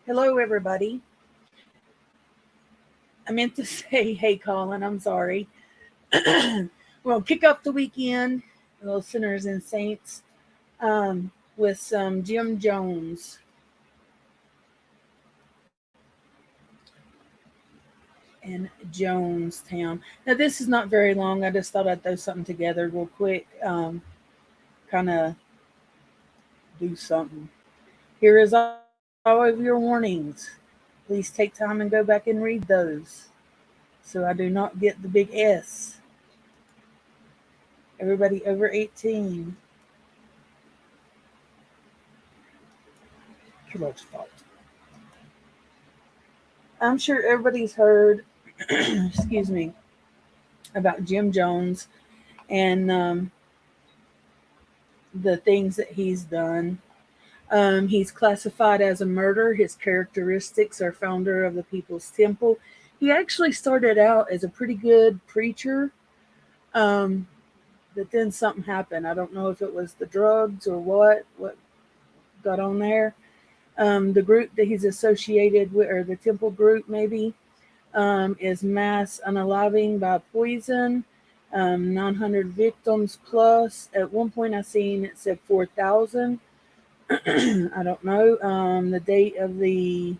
Hello, everybody. I meant to say, hey, Colin, I'm sorry. We'll kick off the weekend, little sinners and saints, with some Jim Jones in Jonestown. Now, this is not very long. I just thought I'd throw something together real quick, kind of do something. Here is all of your warnings. Please take time and go back and read those so I do not get the big S. Everybody over 18. Too much fault. I'm sure everybody's heard, excuse me, about Jim Jones and the things that he's done. He's classified as a murderer. His characteristics are founder of the People's Temple. He actually started out as a pretty good preacher, um, but then something happened. I don't know if it was the drugs or what got on there. The group that he's associated with, or the temple group maybe, is mass unaliving by poison. 900 victims plus. At one point I seen it said 4,000. I don't know. The date of the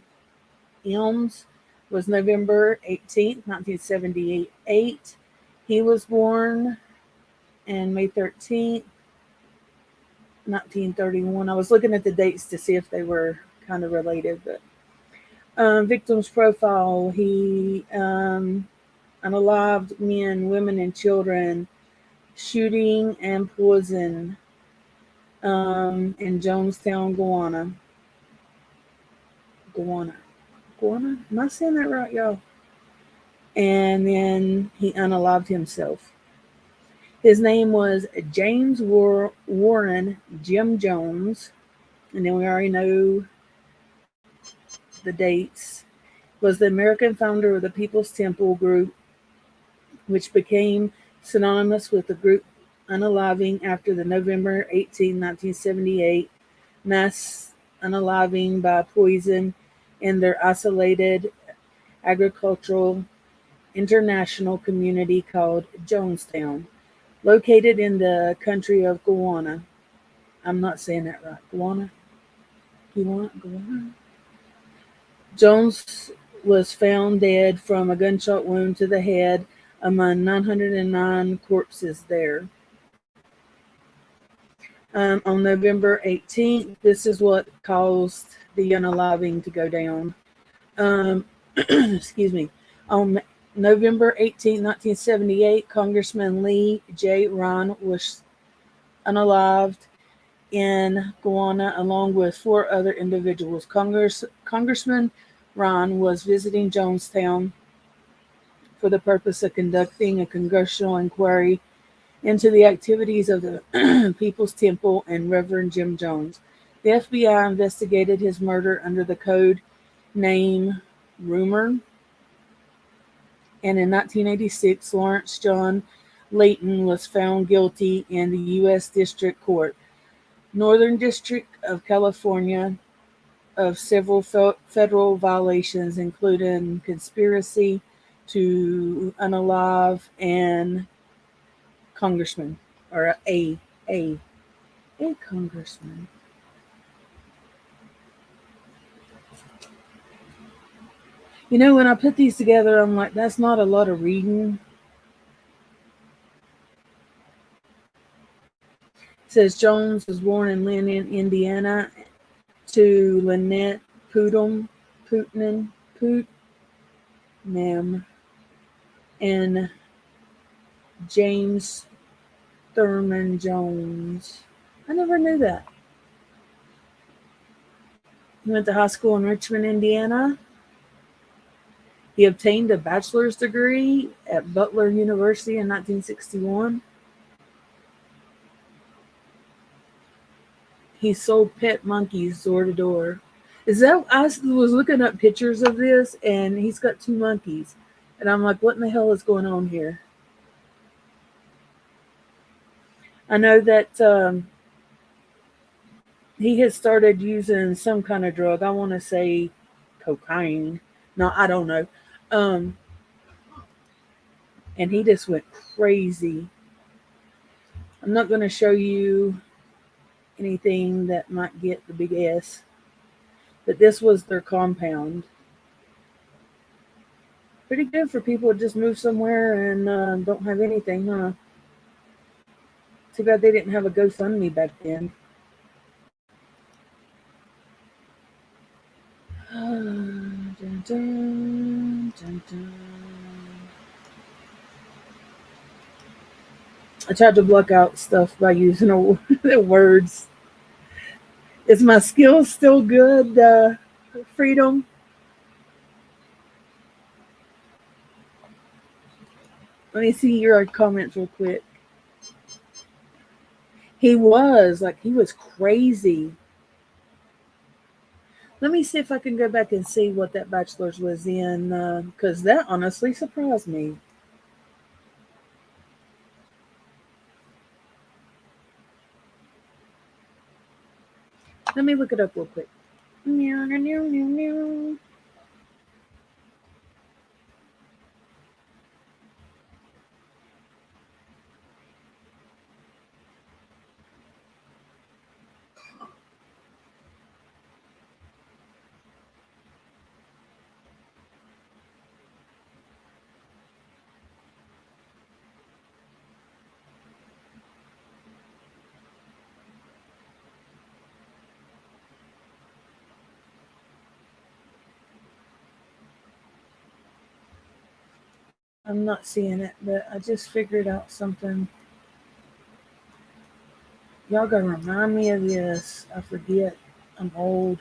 Elms was November 18th, 1978. He was born and May 13th, 1931. I was looking at the dates to see if they were kind of related, but victim's profile: he unalived men, women, and children, shooting and poison in Jonestown, Guyana. Am I saying that right, y'all? And then he unalived himself. His name was James Warren Jim Jones, and then we already know the dates. Was the American founder of the People's Temple group, which became synonymous with the group unaliving after the November 18, 1978 mass unaliving by poison in their isolated agricultural international community called Jonestown, located in the country of Guyana. I'm not saying that right. Guyana. Jones was found dead from a gunshot wound to the head among 909 corpses there. On November 18th, this is what caused the unaliving to go down. Excuse me. On November 18, 1978, Congressman Lee J. Ryan was unalived in Guyana along with four other individuals. Congressman Ryan was visiting Jonestown for the purpose of conducting a congressional inquiry into the activities of the People's Temple and Reverend Jim Jones. The FBI investigated his murder under the code name Rumor, and in 1986, Lawrence John Layton was found guilty in the U.S. District Court, Northern District of California, of several federal violations, including conspiracy to unalive and congressman, or a congressman. You know, when I put these together, I'm like, that's not a lot of reading. It says Jones was born in Lynn, Indiana, to Lynette Putnam, and James Thurman Jones. I never knew that. He went to high school in Richmond, Indiana. He obtained a bachelor's degree at Butler University in 1961. He sold pet monkeys door to door. Is that I was looking up pictures of this, and he's got two monkeys, and I'm like, what in the hell is going on here? I know that he has started using some kind of drug. I want to say cocaine. No, I don't know. Um, and he just went crazy. I'm not going to show you anything that might get the big S, but this was their compound. Pretty good for people to just move somewhere and don't have anything, huh? Too bad they didn't have a GoFundMe back then. Dun, dun, dun, dun. I tried to block out stuff by using the words. Is my skill still good, Freedom? Let me see your comments real quick. He was crazy. Let me see if I can go back and see what that bachelor's was in, because that honestly surprised me. Let me look it up real quick. I'm not seeing it, but I just figured out something. Y'all gotta remind me of this. I forget. I'm old.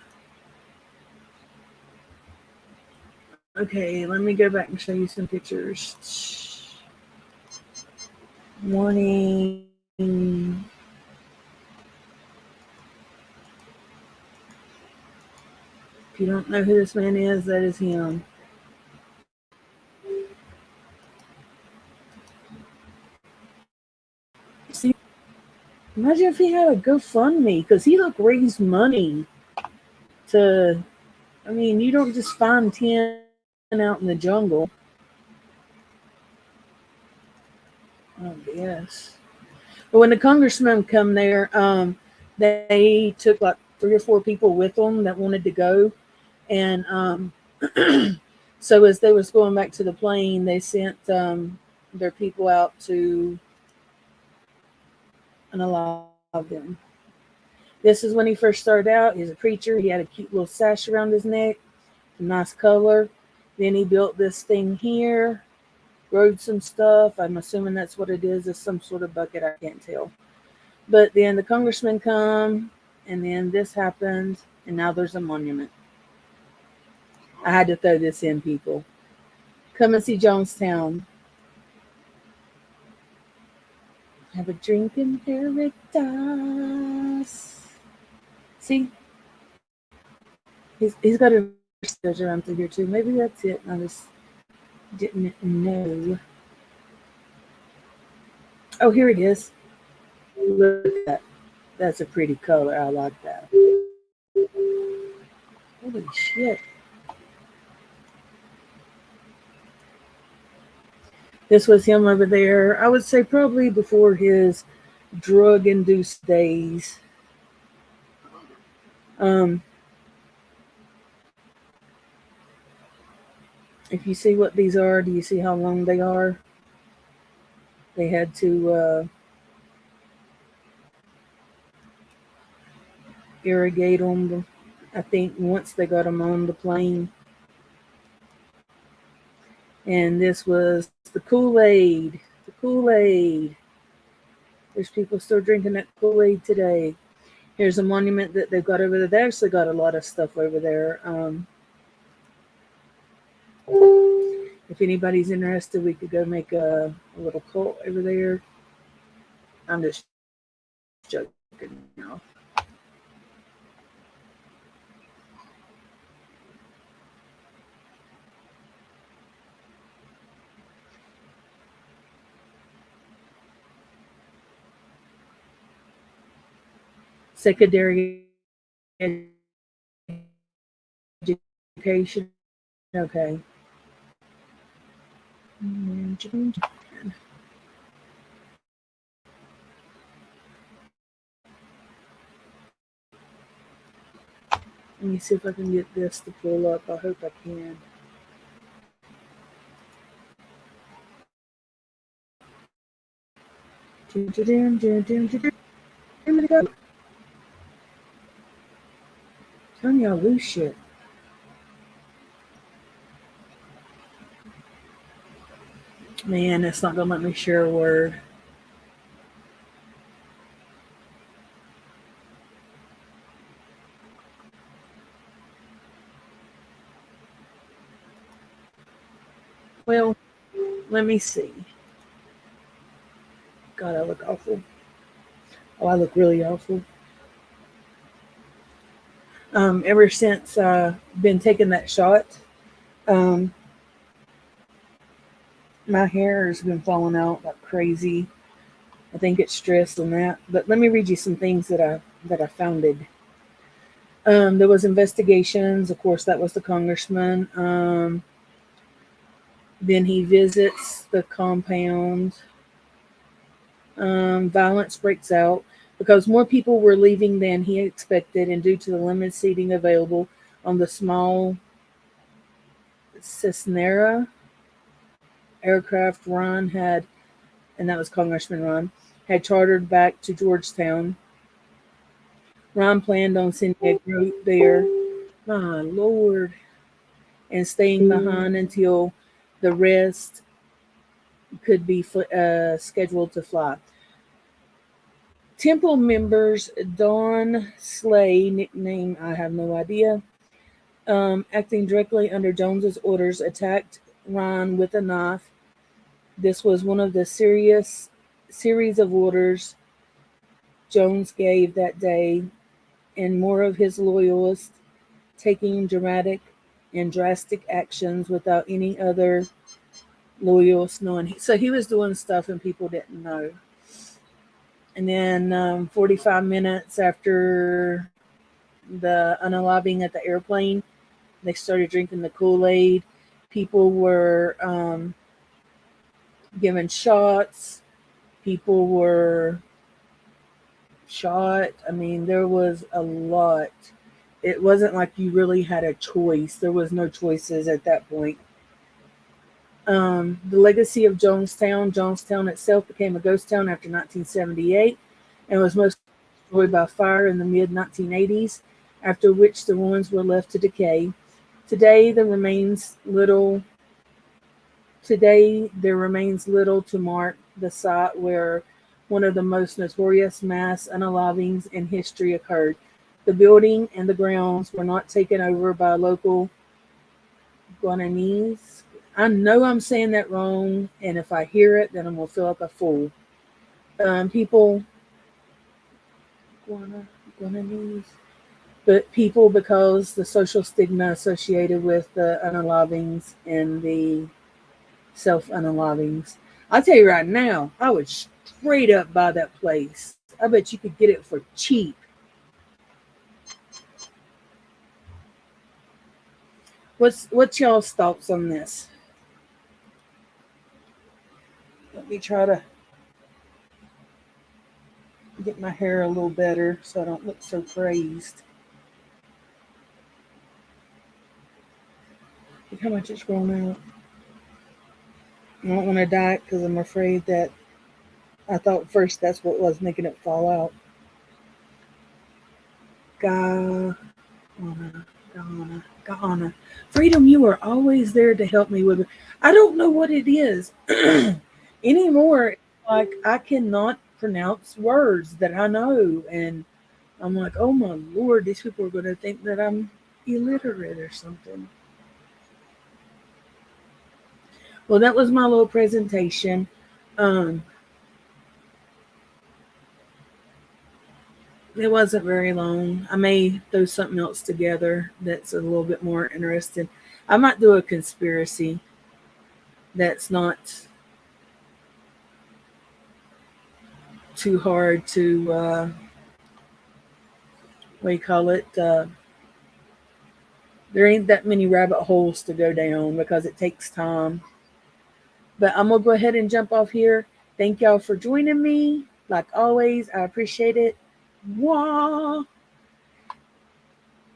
Okay, let me go back and show you some pictures. Morning. If you don't know who this man is, that is him. See, imagine if he had a GoFundMe, because he raised money to. I mean, you don't just find 10 out in the jungle. Oh, yes. But when the congressmen come there, they took like 3 or 4 people with them that wanted to go, and so as they was going back to the plane, they sent their people out to unalive them. This is when he first started out. He's a preacher. He had a cute little sash around his neck, a nice color. Then he built this thing here, rode some stuff. I'm assuming that's what it is. It's some sort of bucket. I can't tell. But then the congressmen come, and then this happened, and now there's a monument. I had to throw this in, people. Come and see Jonestown. Have a drink in paradise. See? He's got a stairs around through here, too. Maybe that's it. I just didn't know. Oh, here it is. Look at that. That's a pretty color. I like that. Holy shit. This was him over there. I would say probably before his drug-induced days. If you see what these are, do you see how long they are? They had to irrigate them, I think, once they got them on the plane. And this was the Kool-Aid. The Kool-Aid. There's people still drinking that Kool-Aid today. Here's a monument that they've got over there. They actually got a lot of stuff over there. If anybody's interested, we could go make a little cult over there. I'm just joking now. Secondary education education. Okay. Let me see if I can get this to pull up. I hope I can. Where to go? Telling y'all loose shit. Man, it's not gonna let me share a word. Well, let me see. God, I look awful. Oh, I look really awful. Ever since been taking that shot, um, my hair has been falling out like crazy. I think it's stress and that. But let me read you some things that I founded. There was investigations. Of course, that was the congressman. Then he visits the compound. Violence breaks out because more people were leaving than he expected, and due to the limited seating available on the small Cisnera aircraft, Ron had, and that was Congressman Ron, had chartered back to Georgetown. Ron planned on sending a group there, my lord, and staying behind until the rest could be scheduled to fly. Temple members Don Slay, nickname I have no idea, acting directly under Jones's orders, attacked Ron with a knife. This was one of the serious series of orders Jones gave that day, and more of his loyalists taking dramatic and drastic actions without any other loyalists knowing. So he was doing stuff and people didn't know. And then 45 minutes after the unaliving at the airplane, they started drinking the Kool-Aid. People were given shots. People were shot. I mean, there was a lot. It wasn't like you really had a choice. There was no choices at that point. The legacy of Jonestown. Jonestown itself became a ghost town after 1978 and was mostly destroyed by fire in the mid 1980s, after which the ruins were left to decay. Today, there remains little to mark the site where one of the most notorious mass unalivings in history occurred. The building and the grounds were not taken over by local Guanese. I know I'm saying that wrong, and if I hear it, then I'm going to feel like a fool. People, Guanese, but people, because the social stigma associated with the unalivings and the self-unalivings. I'll tell you right now, I would straight up buy that place. I bet you could get it for cheap. What's y'all's thoughts on this? Let me try to get my hair a little better so I don't look so crazed. Look how much it's grown out. I don't want to dye it because I'm afraid that I thought first that's what was making it fall out. Ghana, Ghana. Freedom, you are always there to help me with it. I don't know what it is anymore. Like, I cannot pronounce words that I know. And I'm like, oh my Lord, these people are going to think that I'm illiterate or something. Well, that was my little presentation. It wasn't very long. I may throw something else together that's a little bit more interesting. I might do a conspiracy that's not too hard to, what do you call it? There ain't that many rabbit holes to go down because it takes time. But I'm going to go ahead and jump off here. Thank y'all for joining me. Like always, I appreciate it. Wah!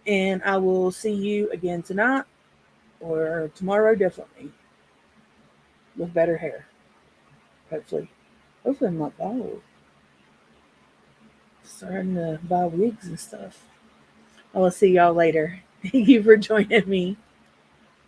And I will see you again tonight or tomorrow, definitely, with better hair. Hopefully. Hopefully, I'm not bald. Starting to buy wigs and stuff. I will see y'all later. Thank you for joining me.